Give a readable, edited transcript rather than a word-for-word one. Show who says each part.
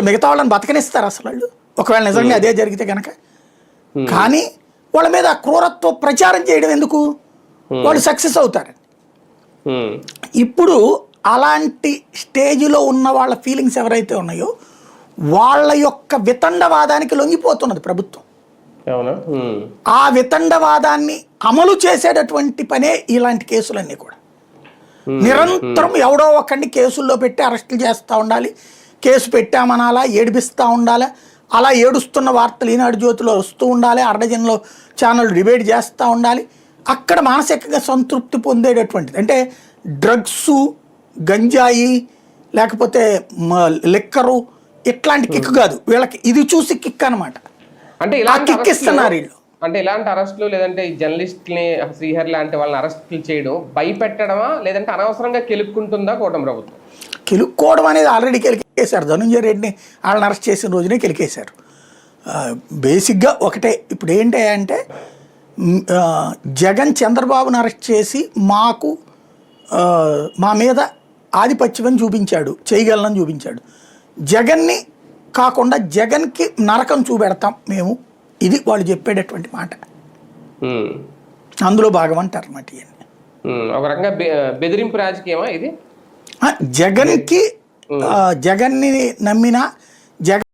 Speaker 1: మిగతా వాళ్ళని బతకనిస్తారు అసలు వాళ్ళు, ఒకవేళ నిజంగా అదే జరిగితే కనుక. కానీ వాళ్ళ మీద క్రూరత్వ ప్రచారం చేయడం ఎందుకు, వాళ్ళు సక్సెస్ అవుతారు. ఇప్పుడు అలాంటి స్టేజ్లో ఉన్న వాళ్ళ ఫీలింగ్స్ ఎవరైతే ఉన్నాయో వాళ్ళ యొక్క వితండవాదానికి లొంగిపోతున్నది ప్రభుత్వం. ఆ వితండవాదాన్ని అమలు చేసేటటువంటి పనే ఇలాంటి కేసులన్నీ కూడా. నిరంతరం ఎవడో ఒకరిని కేసుల్లో పెట్టి అరెస్టులు చేస్తూ ఉండాలి, కేసు పెట్టామనాలా, ఏడిపిస్తూ ఉండాలి, అలా ఏడుస్తున్న వార్తలు ఈనాడు జ్యోతిలో వస్తూ ఉండాలి, అర్ధజన్లో ఛానల్ డిబేట్ చేస్తూ ఉండాలి. అక్కడ మానసికంగా సంతృప్తి పొందేటటువంటిది అంటే డ్రగ్సు, గంజాయి, లేకపోతే లిక్కరు, ఇట్లాంటి కిక్ కాదు వీళ్ళకి, ఇది చూసి కిక్ అనమాట.
Speaker 2: అంటే
Speaker 1: కిక్ ఇస్తున్నారు వీళ్ళు.
Speaker 2: అంటే ఇలాంటి అరెస్టులు లేదంటే జర్నలిస్ట్ని, శ్రీహరి లాంటి వాళ్ళని అరెస్టులు చేయడం భయపెట్టడమా, లేదంటే అనవసరంగా కెలుక్కుంటుందా కూటమి ప్రభుత్వం?
Speaker 1: కెలుక్కోవడం అనేది ఆల్రెడీ కెలికేశారు. ధనుంజయ రెడ్డిని వాళ్ళని అరెస్ట్ చేసిన రోజునే కెలికేశారు. బేసిక్గా ఒకటే, ఇప్పుడు ఏంటి అంటే జగన్ చంద్రబాబును అరెస్ట్ చేసి మా మీద ఆధిపత్యం చూపించాడు, చేయగలనని చూపించాడు. జగన్ని కాకుండా జగన్కి నరకం చూపెడతాం మేము, ఇది వాళ్ళు చెప్పేటటువంటి మాట. అందులో భాగం అంటారు అన్నమాట ఇవన్నీ.
Speaker 2: ఒక రకంగా బెదిరింపు రాజకీయమా ఇది?
Speaker 1: జగన్కి, జగన్ని నమ్మిన జగన్